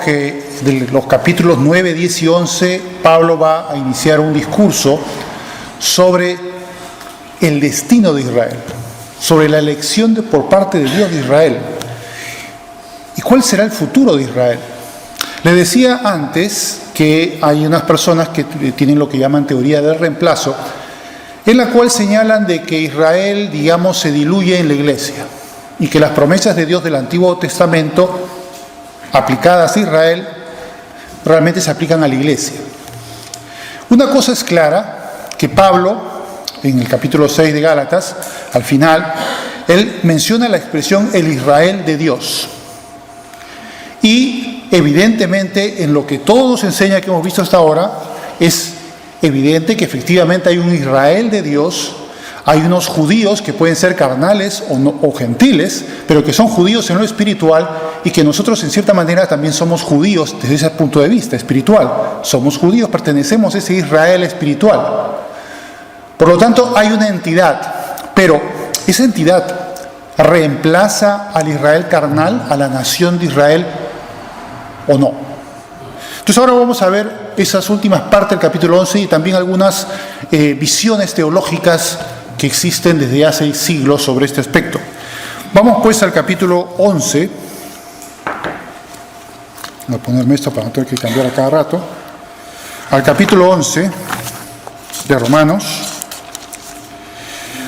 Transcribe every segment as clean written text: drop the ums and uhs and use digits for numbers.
que de los capítulos 9, 10 y 11, Pablo va a iniciar un discurso sobre el destino de Israel, sobre la elección por parte de Dios de Israel. ¿Y cuál será el futuro de Israel? Le decía antes que hay unas personas que tienen lo que llaman teoría del reemplazo, en la cual señalan de que Israel, digamos, se diluye en la iglesia y que las promesas de Dios del Antiguo Testamento aplicadas a Israel realmente se aplican a la iglesia. Una cosa es clara, que Pablo, en el capítulo 6 de Gálatas, al final, él menciona la expresión el Israel de Dios. Y evidentemente en lo que todos enseñan que hemos visto hasta ahora, es evidente que efectivamente hay un Israel de Dios. Hay unos judíos que pueden ser carnales o gentiles, pero que son judíos en lo espiritual, y que nosotros en cierta manera también somos judíos desde ese punto de vista espiritual. Somos judíos, pertenecemos a ese Israel espiritual. Por lo tanto, hay una entidad, pero esa entidad reemplaza al Israel carnal, a la nación de Israel, ¿o no? Entonces ahora vamos a ver esas últimas partes del capítulo 11 y también algunas visiones teológicas que existen desde hace siglos sobre este aspecto. Vamos pues al capítulo 11. Voy a ponerme esto para no tener que cambiar a cada rato. Al capítulo 11 de Romanos,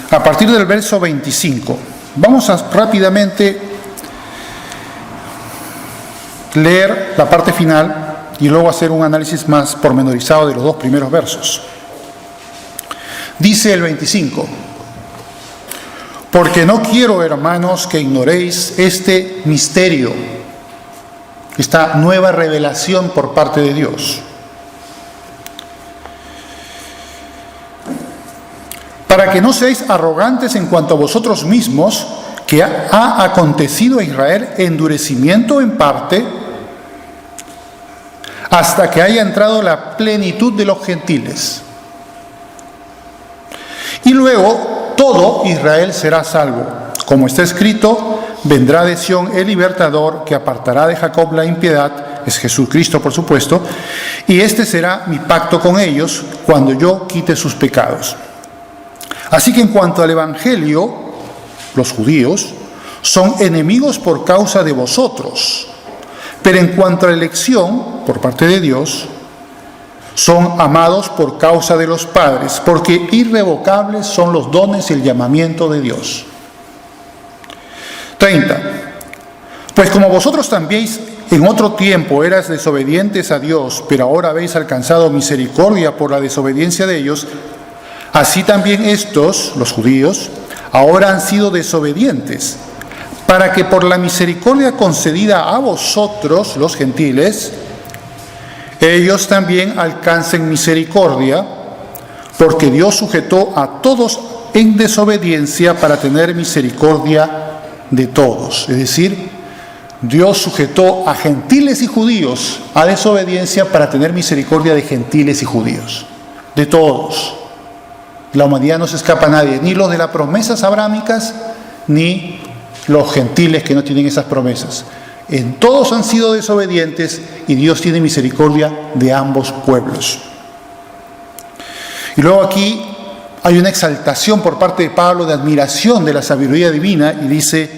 a partir del verso 25. Vamos a rápidamente leer la parte final y luego hacer un análisis más pormenorizado de los dos primeros versos. Dice el 25: porque no quiero, hermanos, que ignoréis este misterio, esta nueva revelación por parte de Dios, para que no seáis arrogantes en cuanto a vosotros mismos, que ha acontecido a Israel endurecimiento en parte, hasta que haya entrado la plenitud de los gentiles. Y luego todo Israel será salvo. Como está escrito, vendrá de Sión el libertador que apartará de Jacob la impiedad, es Jesucristo por supuesto, y este será mi pacto con ellos cuando yo quite sus pecados. Así que en cuanto al Evangelio, los judíos son enemigos por causa de vosotros, pero en cuanto a la elección por parte de Dios, son amados por causa de los padres, porque irrevocables son los dones y el llamamiento de Dios. 30. Pues como vosotros también en otro tiempo eras desobedientes a Dios, pero ahora habéis alcanzado misericordia por la desobediencia de ellos, así también estos, los judíos, ahora han sido desobedientes, para que por la misericordia concedida a vosotros, los gentiles, ellos también alcancen misericordia, porque Dios sujetó a todos en desobediencia para tener misericordia de todos. Es decir, Dios sujetó a gentiles y judíos a desobediencia para tener misericordia de gentiles y judíos, de todos. La humanidad no se escapa a nadie, ni los de las promesas abrámicas, ni los gentiles que no tienen esas promesas. En todos han sido desobedientes y Dios tiene misericordia de ambos pueblos. Y luego aquí hay una exaltación por parte de Pablo de admiración de la sabiduría divina, y dice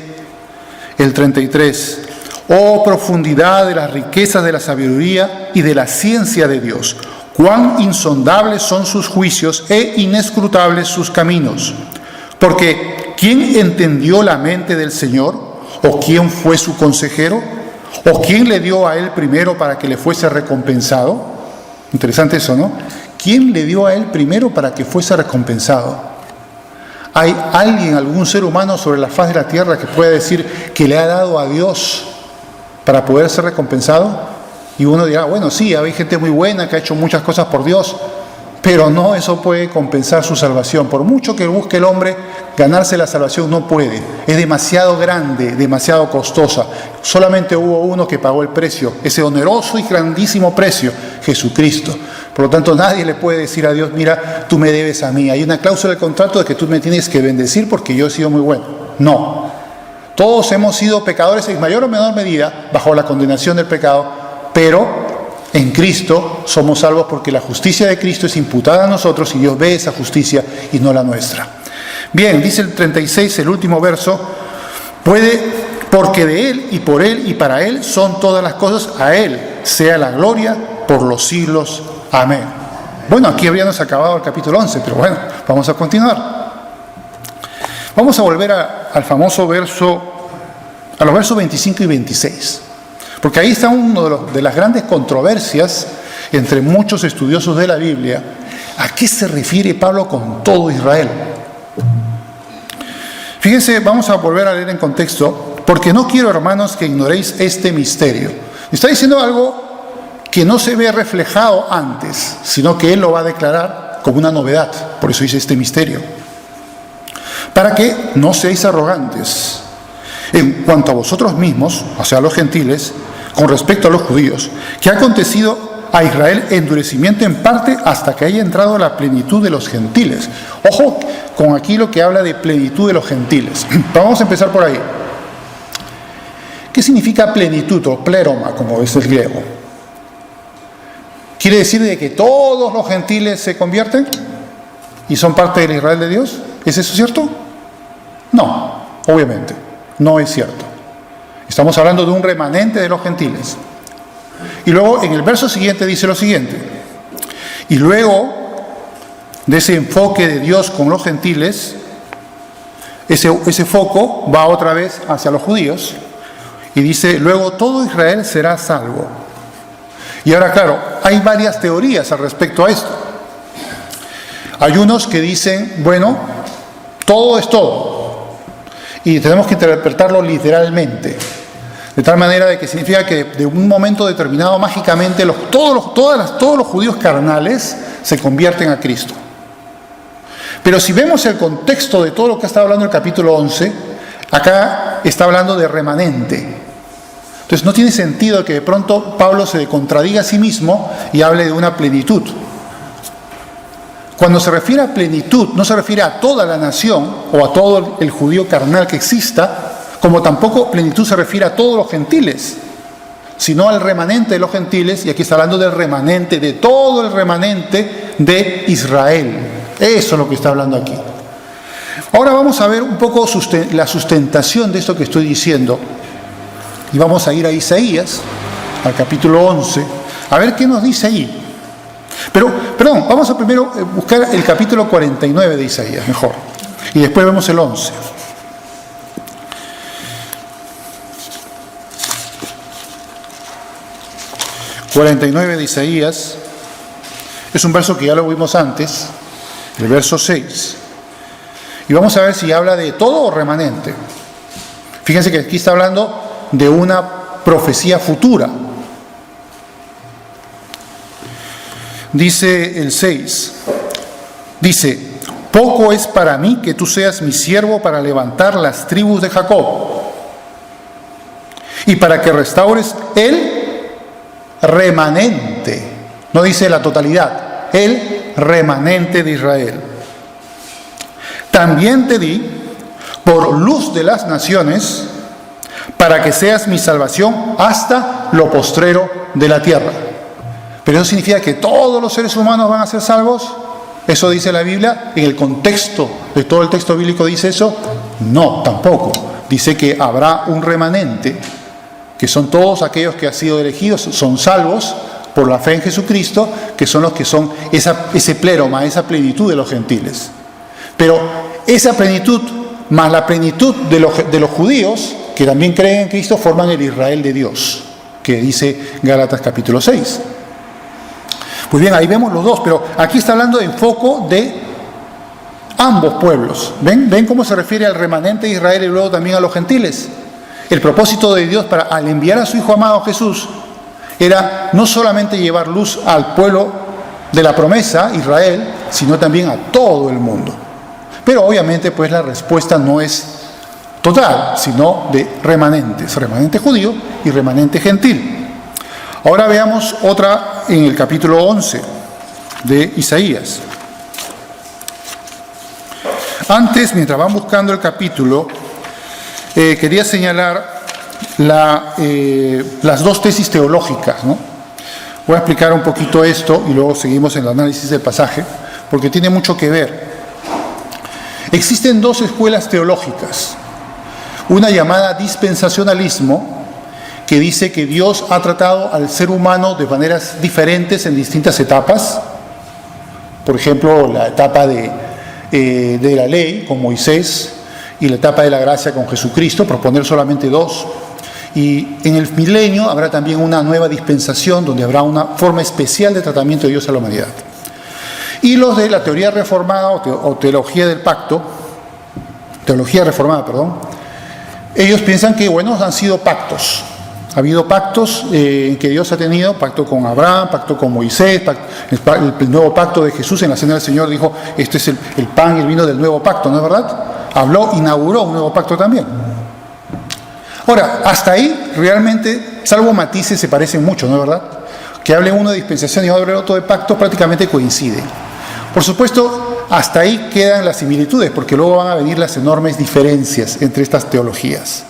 el 33: oh profundidad de las riquezas de la sabiduría y de la ciencia de Dios, cuán insondables son sus juicios e inescrutables sus caminos. Porque ¿quién entendió la mente del Señor? ¿O quién fue su consejero? ¿O quién le dio a él primero para que le fuese recompensado? Interesante eso, ¿no? ¿Quién le dio a él primero para que fuese recompensado? ¿Hay alguien, algún ser humano sobre la faz de la tierra que pueda decir que le ha dado a Dios para poder ser recompensado? Y uno dirá, bueno, sí, hay gente muy buena que ha hecho muchas cosas por Dios, pero no, eso puede compensar su salvación. Por mucho que busque el hombre ganarse la salvación, no puede. Es demasiado grande, demasiado costosa. Solamente hubo uno que pagó el precio, ese oneroso y grandísimo precio, Jesucristo. Por lo tanto, nadie le puede decir a Dios, mira, tú me debes a mí. Hay una cláusula del contrato de que tú me tienes que bendecir porque yo he sido muy bueno. No. Todos hemos sido pecadores en mayor o menor medida bajo la condenación del pecado, pero en Cristo somos salvos porque la justicia de Cristo es imputada a nosotros y Dios ve esa justicia y no la nuestra. Bien, dice el 36, el último verso, porque de Él y por Él y para Él son todas las cosas, a Él sea la gloria por los siglos. Amén. Bueno, aquí habríamos acabado el capítulo 11, pero bueno, vamos a continuar. Vamos a volver al famoso verso, a los versos 25 y 26, porque ahí está una de las grandes controversias entre muchos estudiosos de la Biblia. ¿A qué se refiere Pablo con todo Israel? Fíjense, vamos a volver a leer en contexto, porque no quiero, hermanos, que ignoréis este misterio. Está diciendo algo que no se ve reflejado antes, sino que él lo va a declarar como una novedad. Por eso dice este misterio. Para que no seáis arrogantes en cuanto a vosotros mismos, o sea, a los gentiles, con respecto a los judíos, que ha acontecido a Israel endurecimiento en parte hasta que haya entrado la plenitud de los gentiles. Ojo con aquí lo que habla de plenitud de los gentiles. Vamos a empezar por ahí. ¿Qué significa plenitud o pleroma, como es el griego? ¿Quiere decir de que todos los gentiles se convierten y son parte del Israel de Dios? ¿Es eso cierto? No, obviamente, no es cierto. Estamos hablando de un remanente de los gentiles. Y luego en el verso siguiente dice lo siguiente: y luego de ese enfoque de Dios con los gentiles, ese foco va otra vez hacia los judíos y dice, luego todo Israel será salvo. Y ahora, claro, hay varias teorías al respecto a esto. Hay unos que dicen, bueno, todo es todo, y tenemos que interpretarlo literalmente, de tal manera de que significa que de un momento determinado mágicamente todos los judíos carnales se convierten a Cristo. Pero si vemos el contexto de todo lo que está hablando el capítulo 11, acá está hablando de remanente. Entonces no tiene sentido que de pronto Pablo se contradiga a sí mismo y hable de una plenitud. Cuando se refiere a plenitud, no se refiere a toda la nación o a todo el judío carnal que exista, como tampoco plenitud se refiere a todos los gentiles, sino al remanente de los gentiles, y aquí está hablando del remanente, de todo el remanente de Israel. Eso es lo que está hablando aquí. Ahora vamos a ver un poco la sustentación de esto que estoy diciendo, y vamos a ir a Isaías, al capítulo 11, a ver qué nos dice ahí. Pero, perdón, vamos a primero buscar el capítulo 49 de Isaías, mejor, y después vemos el 11. ...49 de Isaías... es un verso que ya lo vimos antes, el verso 6. Y vamos a ver si habla de todo o remanente. Fíjense que aquí está hablando de una profecía futura. Dice el 6, dice, poco es para mí que tú seas mi siervo para levantar las tribus de Jacob y para que restaures el remanente, no dice la totalidad, el remanente de Israel. También te di por luz de las naciones para que seas mi salvación hasta lo postrero de la tierra. ¿Pero eso significa que todos los seres humanos van a ser salvos? ¿Eso dice la Biblia? ¿En el contexto de todo el texto bíblico dice eso? No, tampoco. Dice que habrá un remanente, que son todos aquellos que han sido elegidos, son salvos por la fe en Jesucristo, que son los que son ese pleroma, esa plenitud de los gentiles. Pero esa plenitud, más la plenitud de los judíos, que también creen en Cristo, forman el Israel de Dios, que dice Gálatas capítulo 6. Pues bien, ahí vemos los dos, pero aquí está hablando en foco de ambos pueblos. ¿Ven cómo se refiere al remanente de Israel y luego también a los gentiles? El propósito de Dios al enviar a su Hijo amado Jesús era no solamente llevar luz al pueblo de la promesa, Israel, sino también a todo el mundo. Pero obviamente pues la respuesta no es total, sino de remanentes, remanente judío y remanente gentil. Ahora veamos otra en el capítulo 11 de Isaías. Antes, mientras van buscando el capítulo, quería señalar las dos tesis teológicas, ¿no? Voy a explicar un poquito esto y luego seguimos en el análisis del pasaje, porque tiene mucho que ver. Existen dos escuelas teológicas. Una llamada dispensacionalismo, que dice que Dios ha tratado al ser humano de maneras diferentes en distintas etapas. Por ejemplo, la etapa de la ley con Moisés y la etapa de la gracia con Jesucristo, por poner solamente dos. Y en el milenio habrá también una nueva dispensación donde habrá una forma especial de tratamiento de Dios a la humanidad. Y los de la teoría reformada o teología del pacto, teología reformada, perdón, ellos piensan que, bueno, han sido pactos. Ha habido pactos en que Dios ha tenido, pacto con Abraham, pacto con Moisés, el nuevo pacto de Jesús en la cena del Señor dijo, este es el pan y el vino del nuevo pacto, ¿no es verdad? Inauguró un nuevo pacto también. Ahora, hasta ahí realmente, salvo matices, se parecen mucho, ¿no es verdad? Que hable uno de dispensación y hable otro de pacto, prácticamente coinciden. Por supuesto, hasta ahí quedan las similitudes, porque luego van a venir las enormes diferencias entre estas teologías.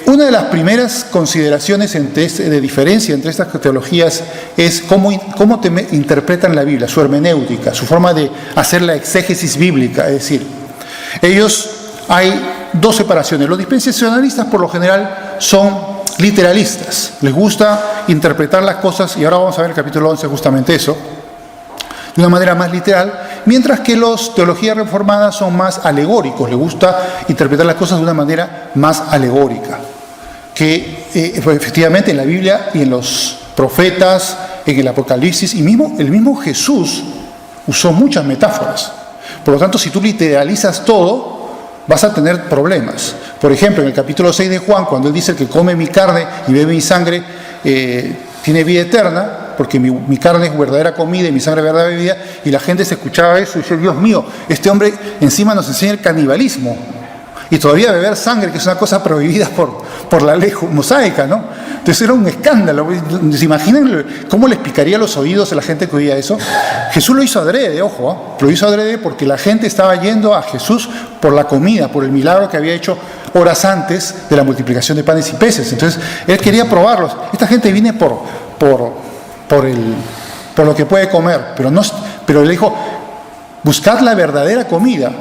Una de las primeras consideraciones de diferencia entre estas teologías es cómo interpretan la Biblia, su hermenéutica, su forma de hacer la exégesis bíblica. Es decir, hay dos separaciones. Los dispensacionalistas por lo general son literalistas, les gusta interpretar las cosas, y ahora vamos a ver el capítulo 11 justamente eso, de una manera más literal, mientras que los teologías reformadas son más alegóricos, les gusta interpretar las cosas de una manera más alegórica, que efectivamente en la Biblia y en los profetas, en el Apocalipsis, y el mismo Jesús usó muchas metáforas. Por lo tanto, si tú literalizas todo, vas a tener problemas. Por ejemplo, en el capítulo 6 de Juan, cuando él dice que come mi carne y bebe mi sangre, tiene vida eterna, porque mi carne es verdadera comida y mi sangre es verdadera bebida, y la gente se escuchaba eso y dice, Dios mío, este hombre encima nos enseña el canibalismo, y todavía beber sangre, que es una cosa prohibida por la ley mosaica, ¿no? Entonces era un escándalo. ¿Se imaginan cómo les picaría los oídos a la gente que oía eso? Jesús lo hizo adrede, ojo, lo hizo adrede porque la gente estaba yendo a Jesús por la comida, por el milagro que había hecho horas antes de la multiplicación de panes y peces. Entonces él quería probarlos. Esta gente viene por lo que puede comer, pero él dijo, buscad la verdadera comida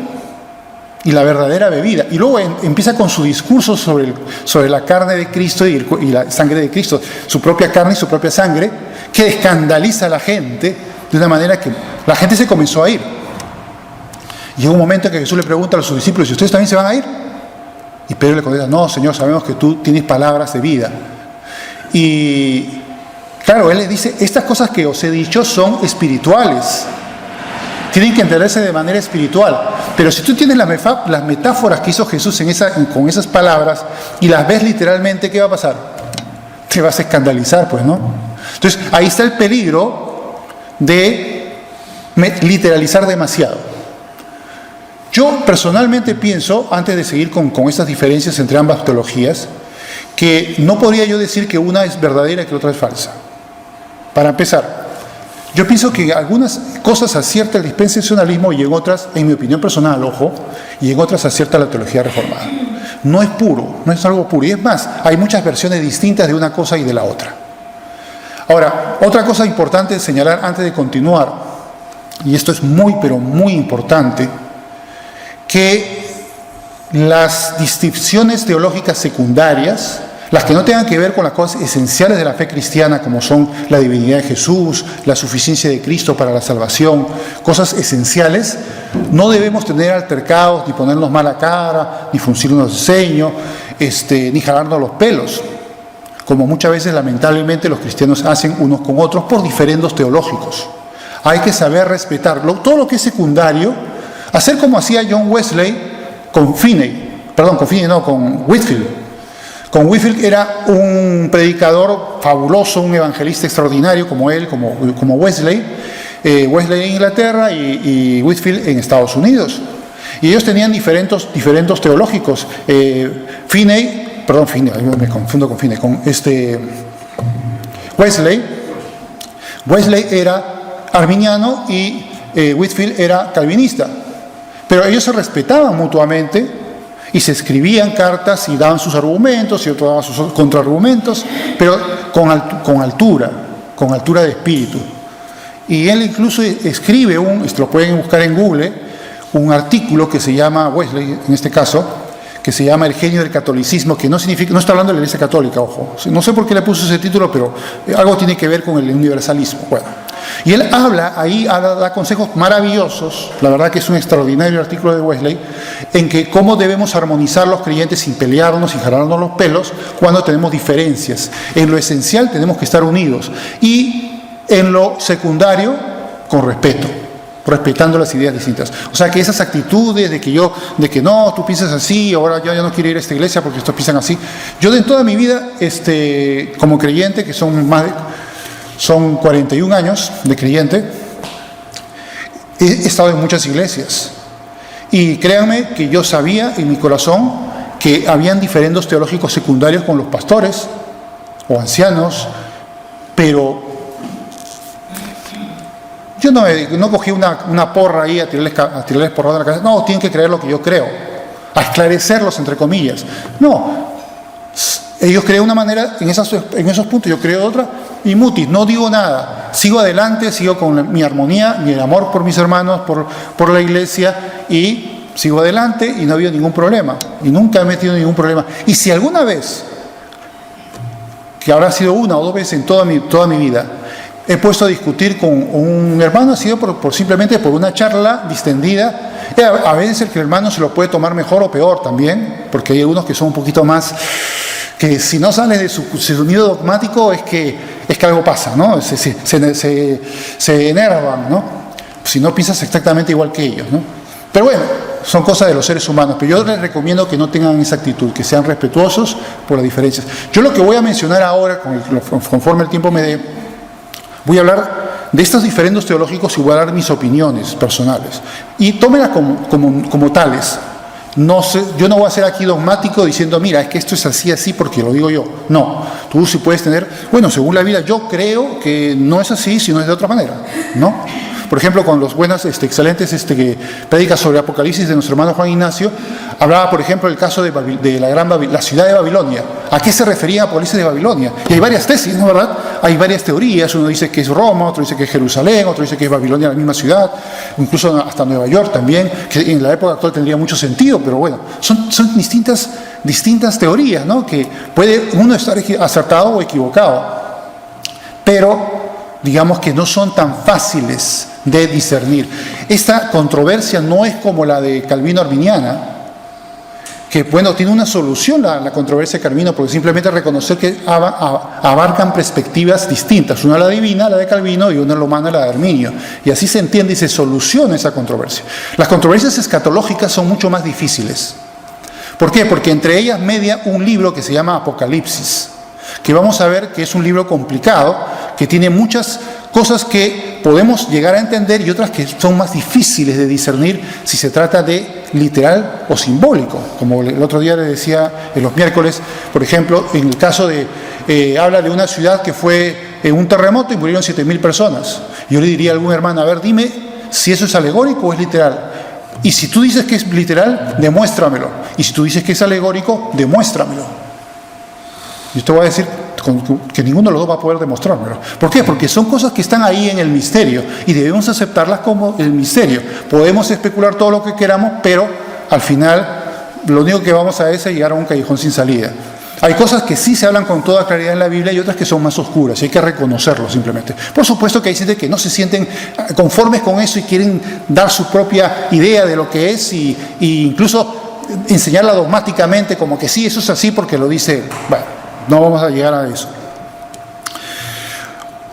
y la verdadera bebida. Y luego empieza con su discurso sobre la carne de Cristo y la sangre de Cristo, su propia carne y su propia sangre, que escandaliza a la gente de una manera que la gente se comenzó a ir. Y llega un momento en que Jesús le pregunta a sus discípulos, ¿y ustedes también se van a ir? Y Pedro le contesta, no, Señor, sabemos que tú tienes palabras de vida. Y claro, él le dice, estas cosas que os he dicho son espirituales. Tienen que entenderse de manera espiritual. Pero si tú tienes las metáforas que hizo Jesús con esas palabras y las ves literalmente, ¿qué va a pasar? Te vas a escandalizar, pues, ¿no? Entonces, ahí está el peligro de literalizar demasiado. Yo personalmente pienso, antes de seguir con estas diferencias entre ambas teologías, que no podría yo decir que una es verdadera y que la otra es falsa. Para empezar, yo pienso que algunas cosas acierta el dispensacionalismo y en otras, en mi opinión personal, ojo, y en otras acierta la teología reformada. No es puro, no es algo puro. Y es más, hay muchas versiones distintas de una cosa y de la otra. Ahora, otra cosa importante de señalar antes de continuar, y esto es muy, pero muy importante, que las distinciones teológicas secundarias, las que no tengan que ver con las cosas esenciales de la fe cristiana, como son la divinidad de Jesús, la suficiencia de Cristo para la salvación, cosas esenciales, no debemos tener altercados, ni ponernos mala cara, ni fruncirnos el ceño, ni jalarnos los pelos, como muchas veces lamentablemente los cristianos hacen unos con otros por diferendos teológicos. Hay que saber respetarlo, todo lo que es secundario, hacer como hacía John Wesley con Whitefield. Con Whitefield era un predicador fabuloso, un evangelista extraordinario como él, como Wesley. Wesley en Inglaterra y Whitefield en Estados Unidos. Y ellos tenían diferentes teológicos. Finney, me confundo con Finney, Wesley era arminiano y Whitefield era calvinista. Pero ellos se respetaban mutuamente Y se escribían cartas y daban sus argumentos y otros daban sus contraargumentos, pero con altura de espíritu. Y él incluso escribe, lo pueden buscar en Google, un artículo que se llama, Wesley en este caso, que se llama El genio del catolicismo, que no está hablando de la Iglesia Católica, ojo. No sé por qué le puso ese título, pero algo tiene que ver con el universalismo. Bueno, y él da consejos maravillosos, la verdad que es un extraordinario artículo de Wesley, en que cómo debemos armonizar los creyentes sin pelearnos, sin jalarnos los pelos, cuando tenemos diferencias. En lo esencial tenemos que estar unidos, y en lo secundario, con respeto, respetando las ideas distintas. O sea, que esas actitudes de que no, tú piensas así, ahora yo ya no quiero ir a esta iglesia porque estos piensan así. Yo en toda mi vida, como creyente, que son 41 años de creyente, he estado en muchas iglesias. Y créanme que yo sabía en mi corazón que habían diferendos teológicos secundarios con los pastores o ancianos, pero yo no cogí una porra ahí a tirarles porrada en la cabeza. No, tienen que creer lo que yo creo, a esclarecerlos, entre comillas. No, ellos creen una manera en esos puntos, yo creo otra, y mutis, no digo nada, sigo adelante, sigo con mi armonía, mi amor por mis hermanos, por la iglesia, y sigo adelante y no ha habido ningún problema, y nunca he metido ningún problema. Y si alguna vez, que habrá sido una o dos veces en toda mi vida, he puesto a discutir con un hermano, ha sido simplemente por una charla distendida. A veces el hermano se lo puede tomar mejor o peor también, porque hay algunos que son un poquito más, que si no sale de su nido dogmático es que algo pasa, ¿no? Se enervan, ¿no? Si no piensas exactamente igual que ellos, ¿no? Pero bueno, son cosas de los seres humanos, pero yo les recomiendo que no tengan esa actitud, que sean respetuosos por las diferencias. Yo lo que voy a mencionar ahora, conforme el tiempo me dé, voy a hablar de estos diferendos teológicos y voy a dar mis opiniones personales. Y tómenlas como tales. Yo no voy a ser aquí dogmático diciendo, mira, es que esto es así porque lo digo yo. No, tú sí puedes tener, según la Biblia, yo creo que no es así, sino es de otra manera, ¿no? Por ejemplo, con los buenos, excelentes que predica sobre Apocalipsis de nuestro hermano Juan Ignacio, hablaba, por ejemplo, del caso de la ciudad de Babilonia. ¿A qué se refería Apocalipsis de Babilonia? Y hay varias tesis, ¿no, verdad? Hay varias teorías. Uno dice que es Roma, otro dice que es Jerusalén, otro dice que es Babilonia, la misma ciudad, incluso hasta Nueva York también, que en la época actual tendría mucho sentido, pero bueno, son distintas teorías, ¿no? Que puede uno estar acertado o equivocado, pero digamos que no son tan fáciles de discernir. Esta controversia no es como la de Calvino-Arminiana, que tiene una solución la controversia de Calvino, porque simplemente reconocer que abarcan perspectivas distintas, una la divina, la de Calvino, y una la humana, la de Arminio, y así se entiende y se soluciona esa controversia. Las controversias escatológicas son mucho más difíciles. ¿Por qué? Porque entre ellas media un libro que se llama Apocalipsis, que vamos a ver que es un libro complicado, que tiene muchas cosas que podemos llegar a entender y otras que son más difíciles de discernir si se trata de literal o simbólico. Como el otro día le decía en los miércoles, por ejemplo, en el caso habla de una ciudad que fue en un terremoto y murieron 7,000 personas. Yo le diría a algún hermano, a ver, dime si eso es alegórico o es literal. Y si tú dices que es literal, demuéstramelo. Y si tú dices que es alegórico, demuéstramelo. Yo te voy a decir que ninguno de los dos va a poder demostrármelo. ¿Por qué? Porque son cosas que están ahí en el misterio y debemos aceptarlas como el misterio. Podemos especular todo lo que queramos, pero al final lo único que vamos a hacer es llegar a un callejón sin salida. Hay cosas que sí se hablan con toda claridad en la Biblia y otras que son más oscuras, y hay que reconocerlo simplemente. Por supuesto que hay gente que no se sienten conformes con eso y quieren dar su propia idea de lo que es y incluso enseñarla dogmáticamente como que sí, eso es así porque lo dice. Bueno, no vamos a llegar a eso.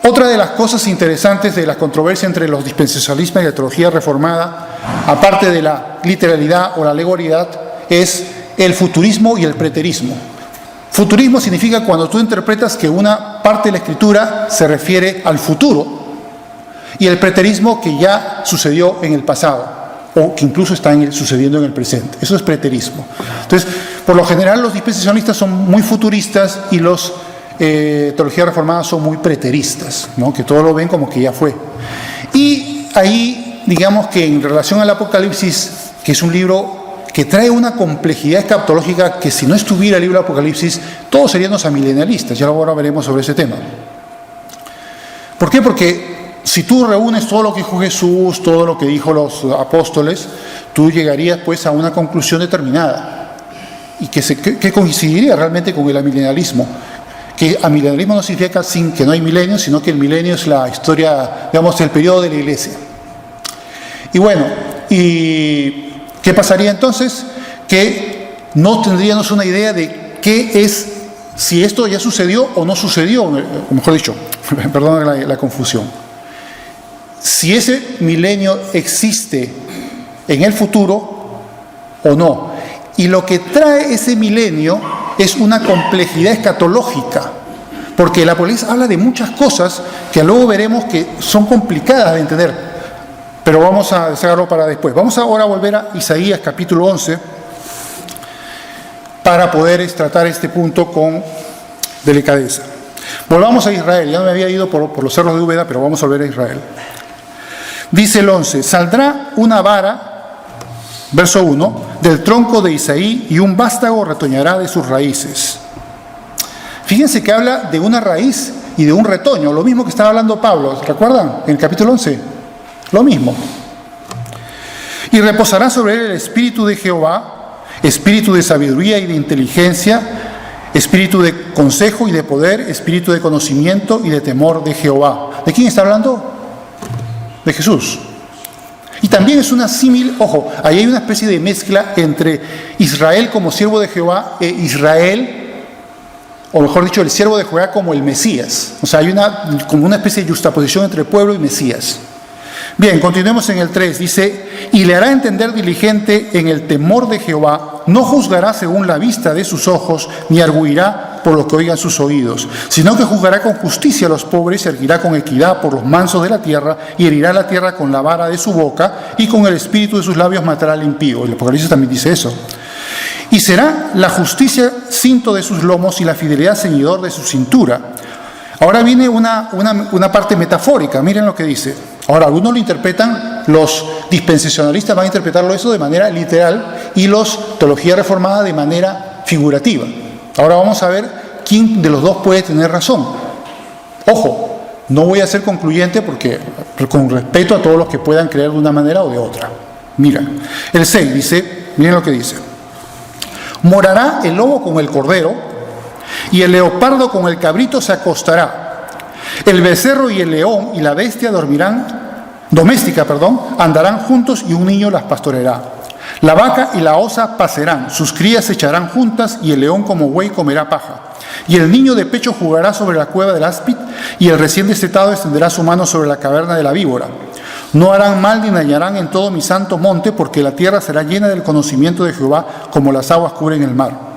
Otra de las cosas interesantes de la controversia entre los dispensacionalistas y la teología reformada, aparte de la literalidad o la alegoridad, es el futurismo y el preterismo. Futurismo significa cuando tú interpretas que una parte de la Escritura se refiere al futuro, y el preterismo que ya sucedió en el pasado, o que incluso está sucediendo en el presente. Eso es preterismo. Entonces, por lo general los dispensacionalistas son muy futuristas y los teología reformada son muy preteristas, ¿no? Que todo lo ven como que ya fue. Y ahí, digamos que en relación al Apocalipsis, que es un libro que trae una complejidad escatológica que si no estuviera el libro de Apocalipsis, todos seríamos amilenialistas. Ya ahora veremos sobre ese tema. ¿Por qué? Porque si tú reúnes todo lo que dijo Jesús, todo lo que dijo los apóstoles, tú llegarías pues a una conclusión determinada y que coincidiría realmente con el amilenialismo. Que amilenialismo no significa que no hay milenio, sino que el milenio es la historia, digamos, el periodo de la iglesia. Y bueno, ¿y qué pasaría entonces? Que no tendríamos una idea de qué es, si esto ya sucedió o no sucedió, o mejor dicho, perdón la confusión. Si ese milenio existe en el futuro o no. Y lo que trae ese milenio es una complejidad escatológica, porque el Apocalipsis habla de muchas cosas que luego veremos que son complicadas de entender, pero vamos a dejarlo para después. Vamos ahora a volver a Isaías capítulo 11 para poder tratar este punto con delicadeza. Volvamos a Israel. Ya me había ido por los cerros de Úbeda, pero vamos a volver a Israel. Dice el 11: saldrá una vara, verso 1, del tronco de Isaí, y un vástago retoñará de sus raíces. Fíjense que habla de una raíz y de un retoño, lo mismo que estaba hablando Pablo, ¿recuerdan? En el capítulo 11, lo mismo. Y reposará sobre él el espíritu de Jehová, espíritu de sabiduría y de inteligencia, espíritu de consejo y de poder, espíritu de conocimiento y de temor de Jehová. ¿De quién está hablando? De Jesús. Y también es una símil, ojo, ahí hay una especie de mezcla entre Israel como siervo de Jehová e Israel, o mejor dicho, el siervo de Jehová como el Mesías. O sea, hay como una especie de justaposición entre pueblo y Mesías. Bien, continuemos en el 3, dice: y le hará entender diligente en el temor de Jehová, no juzgará según la vista de sus ojos, ni arguirá por lo que oigan sus oídos, sino que juzgará con justicia a los pobres, y erguirá con equidad por los mansos de la tierra, y herirá la tierra con la vara de su boca, y con el espíritu de sus labios matará al impío. El Apocalipsis también dice eso. Y será la justicia cinto de sus lomos y la fidelidad ceñidor de su cintura. Ahora viene una parte metafórica, miren lo que dice. Ahora, algunos lo interpretan, los dispensacionalistas van a interpretarlo eso de manera literal y los teología reformada de manera figurativa. Ahora vamos a ver quién de los dos puede tener razón. Ojo, no voy a ser concluyente porque con respeto a todos los que puedan creer de una manera o de otra. Mira, el 6 dice, miren lo que dice: morará el lobo con el cordero, y el leopardo con el cabrito se acostará. El becerro y el león y la bestia doméstica, andarán juntos, y un niño las pastoreará. La vaca y la osa pasarán, sus crías se echarán juntas, y el león como buey comerá paja. Y el niño de pecho jugará sobre la cueva del áspid, y el recién destetado extenderá su mano sobre la caverna de la víbora. No harán mal ni dañarán en todo mi santo monte, porque la tierra será llena del conocimiento de Jehová, como las aguas cubren el mar.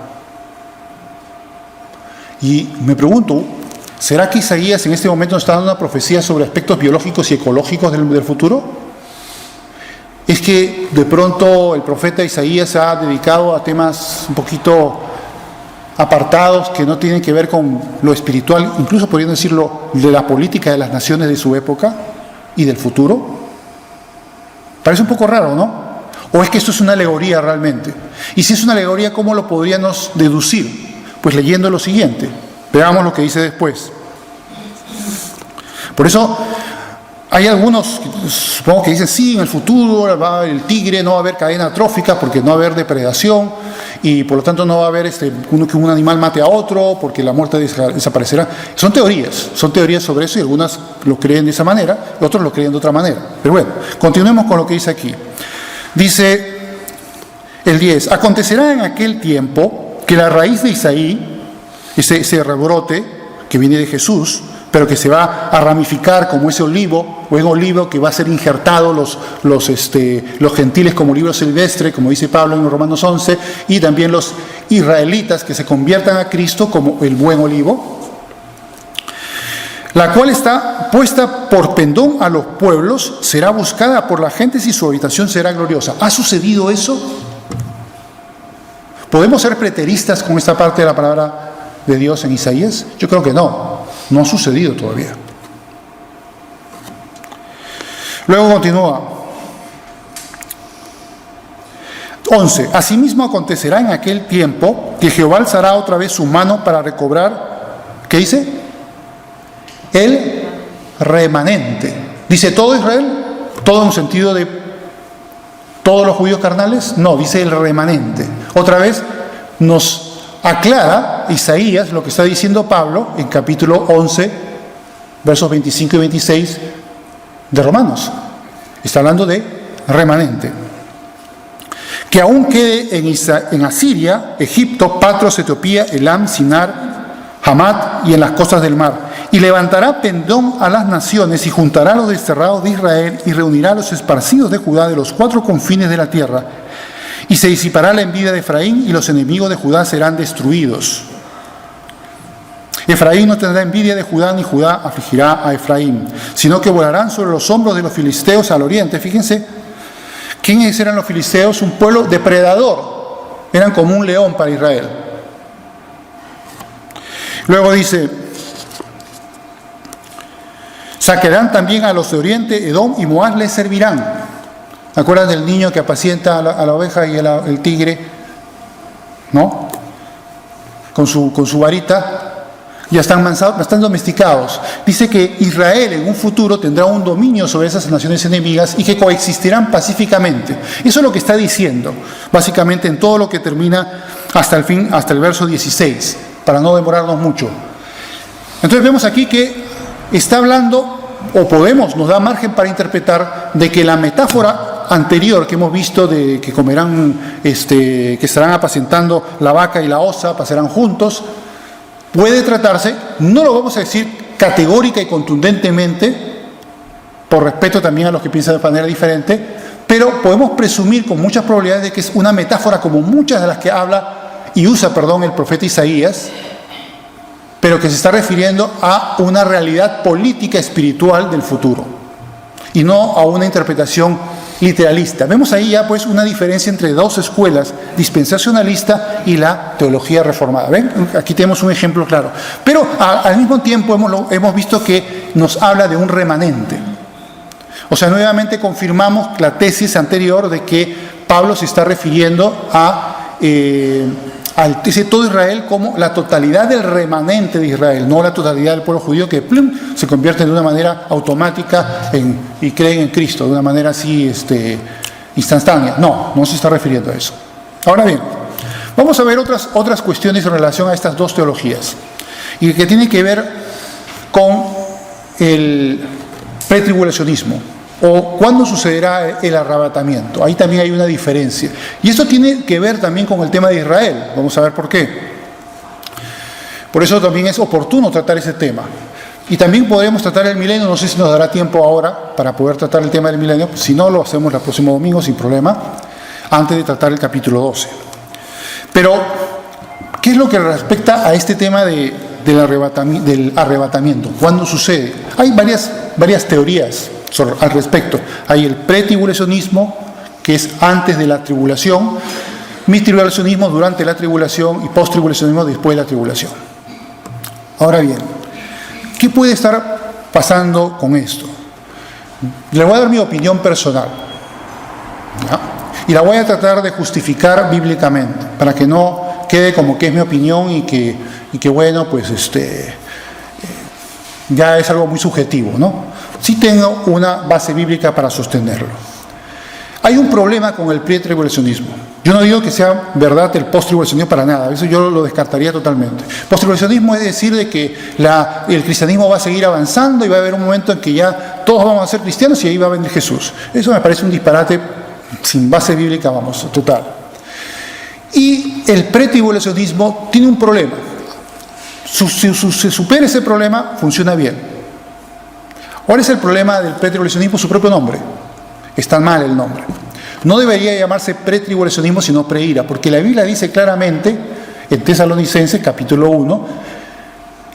Y me pregunto, ¿será que Isaías en este momento está dando una profecía sobre aspectos biológicos y ecológicos del futuro? Es que de pronto el profeta Isaías se ha dedicado a temas un poquito apartados que no tienen que ver con lo espiritual, incluso podrían decirlo, de la política de las naciones de su época y del futuro. Parece un poco raro, ¿no? ¿O es que esto es una alegoría realmente? Y si es una alegoría, ¿cómo lo podríamos deducir? Pues leyendo lo siguiente. Veamos lo que dice después. Por eso hay algunos, supongo que dicen, sí, en el futuro va el tigre, no va a haber cadena trófica porque no va a haber depredación, y por lo tanto no va a haber que un animal mate a otro porque la muerte desaparecerá. Son teorías sobre eso, y algunas lo creen de esa manera, y otros lo creen de otra manera. Pero bueno, continuemos con lo que dice aquí. Dice el 10: acontecerá en aquel tiempo que la raíz de Isaí, ese rebrote que viene de Jesús, pero que se va a ramificar como ese olivo, buen olivo que va a ser injertado los gentiles como olivo silvestre, como dice Pablo en Romanos 11, y también los israelitas que se conviertan a Cristo como el buen olivo, la cual está puesta por pendón a los pueblos, será buscada por las gentes y su habitación será gloriosa. ¿Ha sucedido eso? ¿Podemos ser preteristas con esta parte de la palabra de Dios en Isaías? Yo creo que no ha sucedido todavía. Luego continúa. 11. Asimismo acontecerá en aquel tiempo que Jehová alzará otra vez su mano para recobrar, ¿qué dice? El remanente. ¿Dice todo Israel? ¿Todo en un sentido de todos los judíos carnales? No, dice el remanente. Otra vez nos aclara Isaías lo que está diciendo Pablo en capítulo 11, versos 25 y 26 de Romanos. Está hablando de remanente. Que aún quede en Asiria, Egipto, Patros, Etiopía, Elam, Sinar, Hamat y en las costas del mar. Y levantará pendón a las naciones y juntará a los desterrados de Israel y reunirá a los esparcidos de Judá de los 4 confines de la tierra. Y se disipará la envidia de Efraín y los enemigos de Judá serán destruidos. Efraín no tendrá envidia de Judá, ni Judá afligirá a Efraín, sino que volarán sobre los hombros de los filisteos al oriente. Fíjense, ¿quiénes eran los filisteos? Un pueblo depredador. Eran como un león para Israel. Luego dice, saquearán también a los de oriente, Edom y Moab les servirán. ¿Se acuerdan del niño que apacienta a la oveja y el tigre? ¿No? Con su varita. Ya están mansados, están domesticados. Dice que Israel en un futuro tendrá un dominio sobre esas naciones enemigas y que coexistirán pacíficamente. Eso es lo que está diciendo, básicamente en todo lo que termina hasta el fin, hasta el verso 16, para no demorarnos mucho. Entonces vemos aquí que está hablando, o nos da margen para interpretar, de que la metáfora anterior que hemos visto de que comerán, que estarán apacentando la vaca y la osa, pasarán juntos, puede tratarse, no lo vamos a decir categórica y contundentemente, por respeto también a los que piensan de manera diferente, pero podemos presumir con muchas probabilidades de que es una metáfora como muchas de las que habla y usa, el profeta Isaías, pero que se está refiriendo a una realidad política espiritual del futuro y no a una interpretación literalista. Vemos ahí ya pues una diferencia entre dos escuelas, dispensacionalista y la teología reformada. ¿Ven? Aquí tenemos un ejemplo claro. Pero al mismo tiempo hemos visto que nos habla de un remanente. O sea, nuevamente confirmamos la tesis anterior de que Pablo se está refiriendo dice todo Israel como la totalidad del remanente de Israel, no la totalidad del pueblo judío que se convierte de una manera automática y creen en Cristo, de una manera así instantánea. No se está refiriendo a eso. Ahora bien, vamos a ver otras cuestiones en relación a estas dos teologías y que tienen que ver con el pretribulacionismo o cuándo sucederá el arrebatamiento. Ahí también hay una diferencia. Y esto tiene que ver también con el tema de Israel. Vamos a ver por qué. Por eso también es oportuno tratar ese tema. Y también podremos tratar el milenio. No sé si nos dará tiempo ahora para poder tratar el tema del milenio. Si no, lo hacemos el próximo domingo sin problema, antes de tratar el capítulo 12. Pero, ¿qué es lo que respecta a este tema del arrebatamiento? ¿Cuándo sucede? Hay varias teorías al respecto. Hay el pretribulacionismo, que es antes de la tribulación, mistribulacionismo durante la tribulación y posttribulacionismo después de la tribulación. Ahora bien, ¿qué puede estar pasando con esto? Le voy a dar mi opinión personal, ¿ya? Y la voy a tratar de justificar bíblicamente, para que no quede como que es mi opinión y que bueno, pues ya es algo muy subjetivo, ¿no? Sí tengo una base bíblica para sostenerlo. Hay un problema con el pretribulacionismo. Yo no digo que sea verdad el posttribulacionismo para nada, eso yo lo descartaría totalmente. Posttribulacionismo es decir de que el cristianismo va a seguir avanzando y va a haber un momento en que ya todos vamos a ser cristianos y ahí va a venir Jesús. Eso me parece un disparate sin base bíblica, total. Y el pretribulacionismo tiene un problema. Si se supera ese problema, funciona bien. ¿Cuál es el problema del pretribulacionismo? Su propio nombre. Está mal el nombre. No debería llamarse pretribulacionismo, sino preira, porque la Biblia dice claramente, en Tesalonicenses, capítulo 1,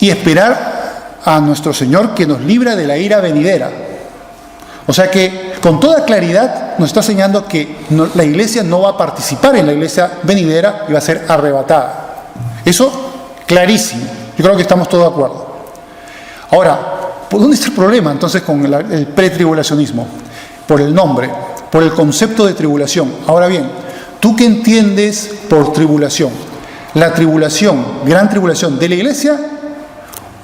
y esperar a nuestro Señor que nos libra de la ira venidera. O sea que, con toda claridad, nos está enseñando que la iglesia no va a participar en la iglesia venidera y va a ser arrebatada. Eso, clarísimo. Yo creo que estamos todos de acuerdo. Ahora, ¿por dónde está el problema entonces con el pretribulacionismo? Por el nombre, por el concepto de tribulación. Ahora bien, ¿Tú qué entiendes por tribulación? ¿La tribulación, gran tribulación de la iglesia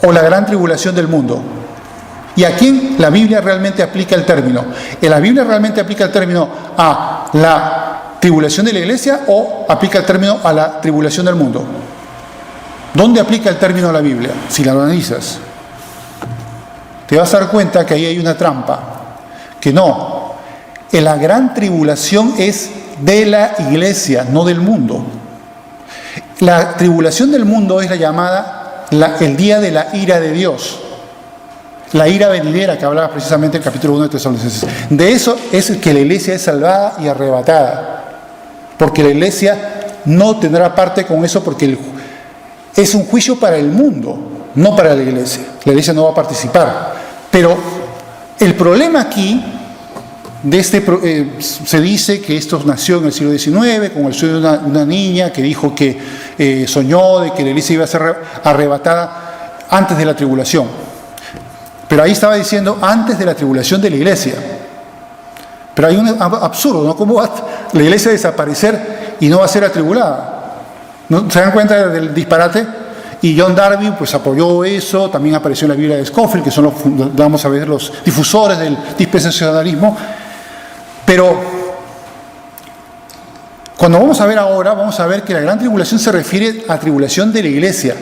o la gran tribulación del mundo? ¿Y a quién la Biblia realmente aplica el término? ¿La Biblia realmente aplica el término a la tribulación de la iglesia o aplica el término a la tribulación del mundo? ¿Dónde aplica el término a la Biblia? Si la analizas, te vas a dar cuenta que ahí hay una trampa, que no, la gran tribulación es de la iglesia, no del mundo. La tribulación del mundo es la llamada el día de la ira de Dios, la ira venidera que hablaba precisamente el capítulo 1 de Tesalonicenses. De eso es que la iglesia es salvada y arrebatada, porque la iglesia no tendrá parte con eso, porque es un juicio para el mundo, no para la iglesia. La iglesia no va a participar. Pero el problema aquí se dice que esto nació en el siglo XIX con el sueño de una niña que dijo que soñó de que la iglesia iba a ser arrebatada antes de la tribulación. Pero ahí estaba diciendo antes de la tribulación de la iglesia. Pero hay un absurdo, ¿no? ¿Cómo va la iglesia a desaparecer y no va a ser atribulada? ¿No? ¿Se dan cuenta del disparate? Y John Darby pues apoyó eso, también apareció en la Biblia de Scofield, que son vamos a ver, los difusores del dispensacionalismo. Pero cuando vamos a ver ahora, vamos a ver que la gran tribulación se refiere a tribulación de la iglesia,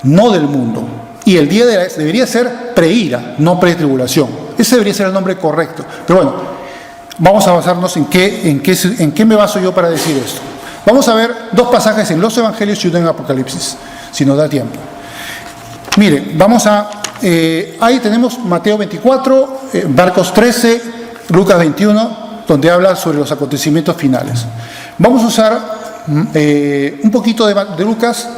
no del mundo. Y el día debería ser preira, no pretribulación. Ese debería ser el nombre correcto. Pero bueno, vamos a basarnos en qué me baso yo para decir esto. Vamos a ver dos pasajes en los Evangelios y uno en Apocalipsis, si nos da tiempo. Mire, ahí tenemos Mateo 24, Marcos 13, Lucas 21, donde habla sobre los acontecimientos finales. Vamos a usar un poquito de Lucas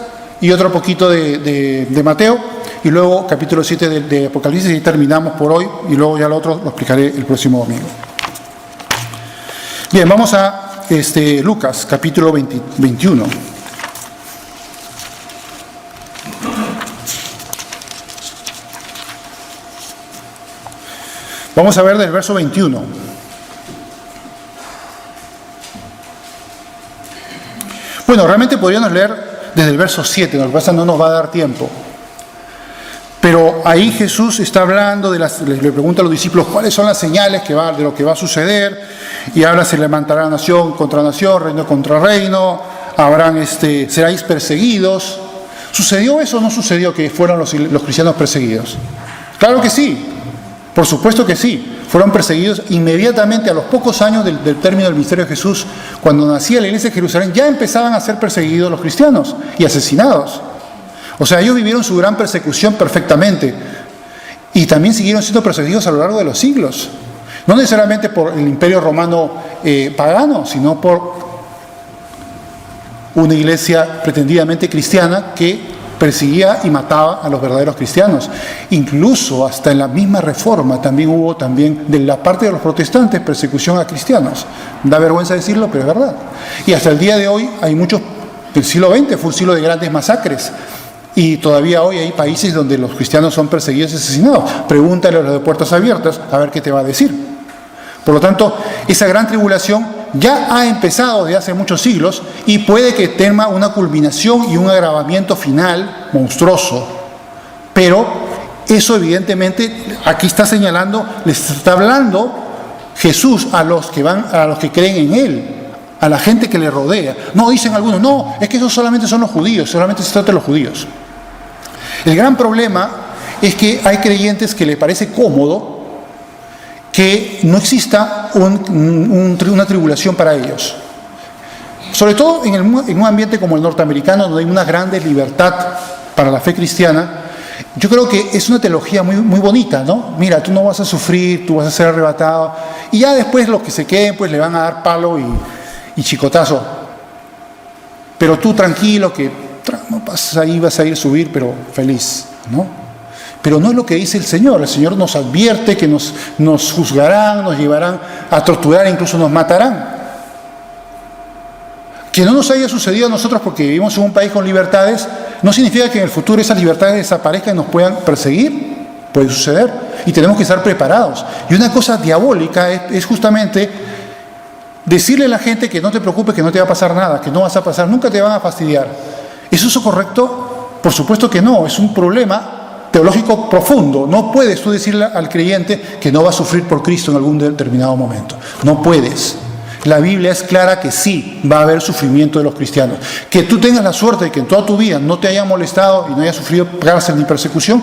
y otro poquito de Mateo, y luego capítulo 7 de Apocalipsis, y terminamos por hoy, y luego ya lo otro lo explicaré el próximo domingo. Bien, vamos a Lucas, capítulo 21. Vamos a ver del verso 21. Bueno, realmente podríamos leer desde el verso 7, lo que pasa no nos va a dar tiempo. Pero ahí Jesús está hablando, le pregunta a los discípulos cuáles son las señales de lo que va a suceder, y habla, se levantará nación contra nación, reino contra reino, seráis perseguidos. ¿Sucedió eso o no sucedió que fueron los cristianos perseguidos? Claro que sí, por supuesto que sí. Fueron perseguidos inmediatamente a los pocos años del término del ministerio de Jesús. Cuando nacía la iglesia de Jerusalén ya empezaban a ser perseguidos los cristianos y asesinados. O sea, ellos vivieron su gran persecución perfectamente y también siguieron siendo perseguidos a lo largo de los siglos. No necesariamente por el imperio romano pagano, sino por una iglesia pretendidamente cristiana que perseguía y mataba a los verdaderos cristianos. Incluso hasta en la misma Reforma también hubo de la parte de los protestantes persecución a cristianos. Da vergüenza decirlo, pero es verdad. Y hasta el día de hoy hay muchos, el siglo XX fue un siglo de grandes masacres. Y todavía hoy hay países donde los cristianos son perseguidos y asesinados. Pregúntale a los de Puertas Abiertas a ver qué te va a decir. Por lo tanto, esa gran tribulación ya ha empezado desde hace muchos siglos y puede que tenga una culminación y un agravamiento final monstruoso. Pero eso evidentemente, aquí está señalando, les está hablando Jesús a los que creen en Él, a la gente que le rodea. No, dicen algunos, no, es que eso solamente son los judíos, solamente se trata de los judíos. El gran problema es que hay creyentes que les parece cómodo que no exista una tribulación para ellos. Sobre todo en un ambiente como el norteamericano, donde hay una gran libertad para la fe cristiana. Yo creo que es una teología muy, muy bonita, ¿no? Mira, tú no vas a sufrir, tú vas a ser arrebatado, y ya después los que se queden pues le van a dar palo y chicotazo. Pero tú tranquilo, que no pasas ahí, vas a ir a subir, pero feliz, ¿no? Pero no es lo que dice el Señor. El Señor nos advierte que nos juzgarán, nos llevarán a torturar, incluso nos matarán. Que no nos haya sucedido a nosotros porque vivimos en un país con libertades, no significa que en el futuro esas libertades desaparezcan y nos puedan perseguir. Puede suceder. Y tenemos que estar preparados. Y una cosa diabólica es justamente decirle a la gente que no te preocupes, que no te va a pasar nada, que no vas a pasar, nunca te van a fastidiar. ¿Es eso correcto? Por supuesto que no, es un problema teológico profundo. No puedes tú decirle al creyente que no va a sufrir por Cristo en algún determinado momento. No puedes. La Biblia es clara que sí va a haber sufrimiento de los cristianos. Que tú tengas la suerte de que en toda tu vida no te haya molestado y no hayas sufrido cárcel ni persecución,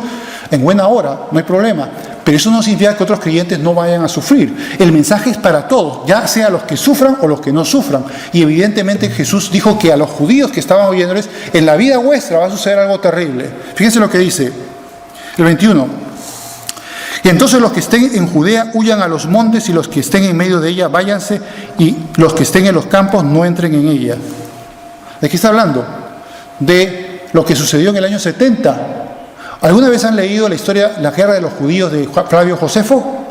en buena hora, no hay problema. Pero eso no significa que otros creyentes no vayan a sufrir. El mensaje es para todos, ya sea los que sufran o los que no sufran. Y evidentemente Jesús dijo que a los judíos que estaban oyéndoles, en la vida vuestra va a suceder algo terrible. Fíjense lo que dice el 21. Y entonces los que estén en Judea huyan a los montes, y los que estén en medio de ella váyanse, y los que estén en los campos no entren en ella. ¿De qué está hablando? De lo que sucedió en el año 70. ¿Alguna vez han leído la historia, la guerra de los judíos de Flavio Josefo?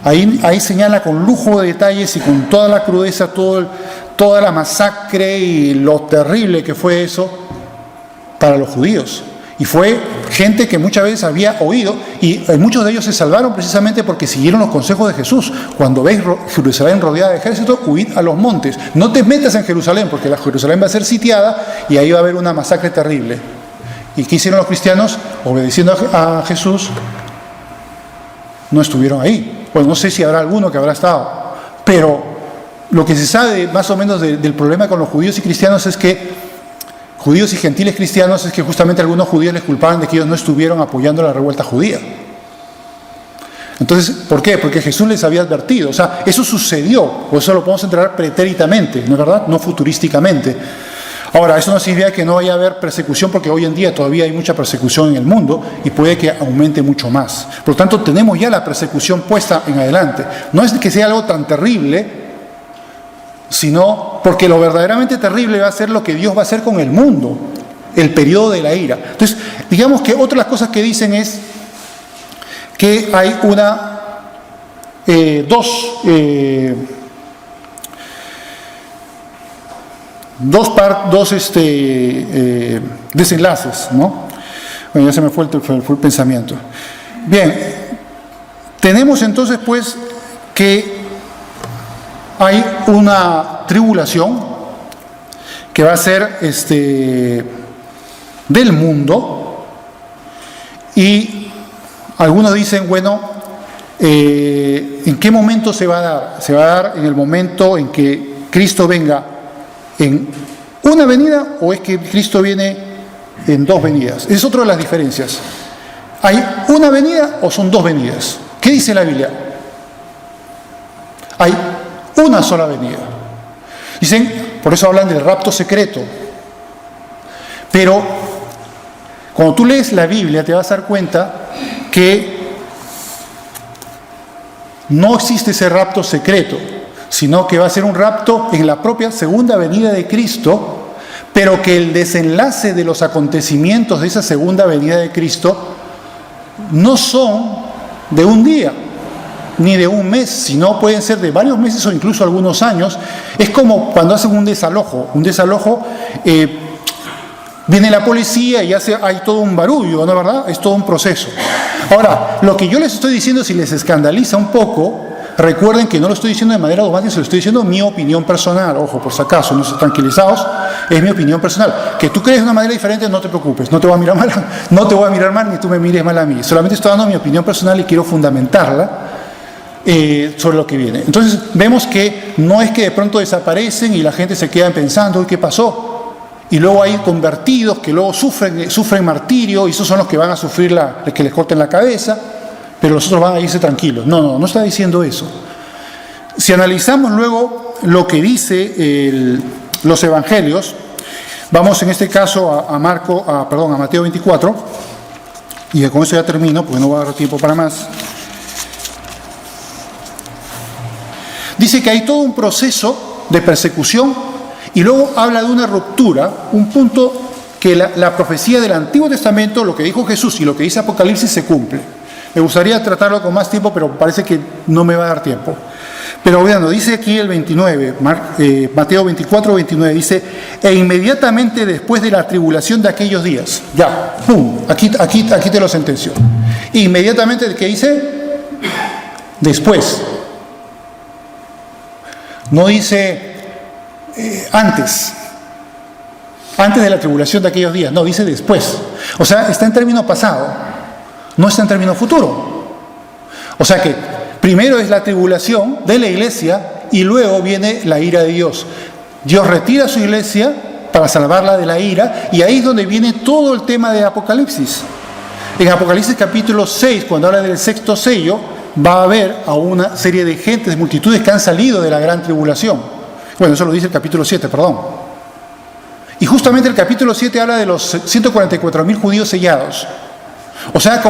Ahí señala con lujo de detalles y con toda la crudeza, toda la masacre y lo terrible que fue eso para los judíos. Y fue gente que muchas veces había oído, y muchos de ellos se salvaron precisamente porque siguieron los consejos de Jesús. Cuando veis Jerusalén rodeada de ejército, huid a los montes. No te metas en Jerusalén, porque la Jerusalén va a ser sitiada y ahí va a haber una masacre terrible. ¿Y qué hicieron los cristianos? Obedeciendo a Jesús, no estuvieron ahí. Pues no sé si habrá alguno que habrá estado. Pero lo que se sabe más o menos del problema con los judíos y cristianos es que judíos y gentiles cristianos es que justamente algunos judíos les culpaban de que ellos no estuvieron apoyando la revuelta judía. Entonces, ¿por qué? Porque Jesús les había advertido. O sea, eso sucedió, por eso lo podemos enterar pretéritamente, ¿no es verdad? No futurísticamente. Ahora, eso no significa que no vaya a haber persecución, porque hoy en día todavía hay mucha persecución en el mundo y puede que aumente mucho más. Por lo tanto, tenemos ya la persecución puesta en adelante. No es que sea algo tan terrible, sino porque lo verdaderamente terrible va a ser lo que Dios va a hacer con el mundo, el periodo de la ira. Entonces, digamos que otra de las cosas que dicen es que hay dos desenlaces, ¿no? Bueno, ya se me fue el pensamiento. Bien, tenemos entonces pues que hay una tribulación que va a ser del mundo, y algunos dicen, bueno, ¿en qué momento se va a dar? Se va a dar en el momento en que Cristo venga en una venida, o es que Cristo viene en dos venidas. Es otra de las diferencias. ¿Hay una venida o son dos venidas? ¿Qué dice la Biblia? Hay una sola venida. Dicen, por eso hablan del rapto secreto. Pero cuando tú lees la Biblia te vas a dar cuenta que no existe ese rapto secreto, sino que va a ser un rapto en la propia segunda venida de Cristo, pero que el desenlace de los acontecimientos de esa segunda venida de Cristo no son de un día ni de un mes, sino pueden ser de varios meses o incluso algunos años. Es como cuando hacen un desalojo. Viene la policía y hay todo un barullo, ¿no es verdad? Es todo un proceso. Ahora, lo que yo les estoy diciendo, si les escandaliza un poco, recuerden que no lo estoy diciendo de manera dogmática, se lo estoy diciendo mi opinión personal. Ojo, por si acaso, no estén tranquilizados, es mi opinión personal. Que tú crees de una manera diferente, no te preocupes, no te voy a mirar mal, ni tú me mires mal a mí. Solamente estoy dando mi opinión personal y quiero fundamentarla sobre lo que viene. Entonces vemos que no es que de pronto desaparecen y la gente se queda pensando, ¿qué pasó? Y luego hay convertidos que luego sufren martirio, y esos son los que van a sufrir que les corten la cabeza, pero los otros van a irse tranquilos. No está diciendo eso. Si analizamos luego lo que dice los evangelios, vamos en este caso a Mateo 24, y con eso ya termino porque no va a dar tiempo para más. Dice que hay todo un proceso de persecución, y luego habla de una ruptura, un punto que la profecía del Antiguo Testamento, lo que dijo Jesús y lo que dice Apocalipsis, se cumple. Me gustaría tratarlo con más tiempo, pero parece que no me va a dar tiempo. Pero bueno, dice aquí el 29, Mateo 24, 29, dice, e inmediatamente después de la tribulación de aquellos días, ya, ¡pum!, aquí te lo sentenció. Inmediatamente, ¿qué dice? Después. no dice antes de la tribulación de aquellos días, no, dice después. O sea, está en término pasado, no está en término futuro. O sea que primero es la tribulación de la iglesia y luego viene la ira de Dios. Dios retira a su iglesia para salvarla de la ira, y ahí es donde viene todo el tema de Apocalipsis. En Apocalipsis capítulo 6, cuando habla del sexto sello, va a haber a una serie de gentes, de multitudes que han salido de la gran tribulación. Bueno, eso lo dice el capítulo 7, perdón. Y justamente el capítulo 7 habla de los 144.000 judíos sellados. O sea,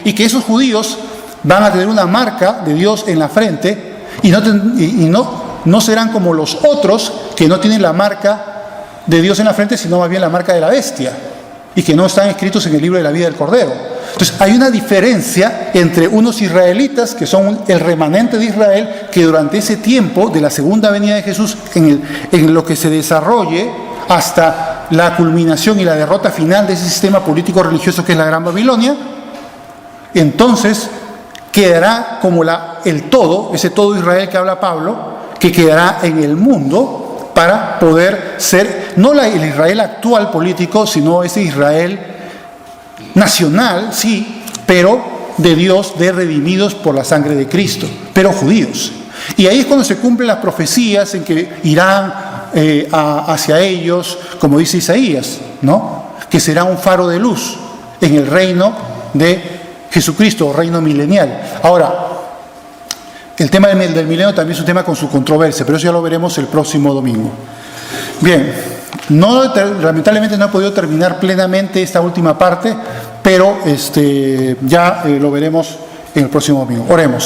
y que esos judíos van a tener una marca de Dios en la frente, y no serán como los otros que no tienen la marca de Dios en la frente, sino más bien la marca de la bestia, y que no están escritos en el libro de la vida del Cordero. Entonces hay una diferencia entre unos israelitas, que son el remanente de Israel, que durante ese tiempo de la segunda venida de Jesús, en lo que se desarrolle hasta la culminación y la derrota final de ese sistema político religioso que es la Gran Babilonia, entonces quedará como el todo, ese todo Israel que habla Pablo, que quedará en el mundo para poder ser, no el Israel actual político, sino ese Israel nacional, sí, pero de Dios, de redimidos por la sangre de Cristo, pero judíos. Y ahí es cuando se cumplen las profecías en que irán hacia ellos, como dice Isaías, ¿no? Que será un faro de luz en el reino de Jesucristo, reino milenial. Ahora, el tema del milenio también es un tema con su controversia, pero eso ya lo veremos el próximo domingo. Bien, lamentablemente no he podido terminar plenamente esta última parte, pero ya lo veremos en el próximo domingo. Oremos.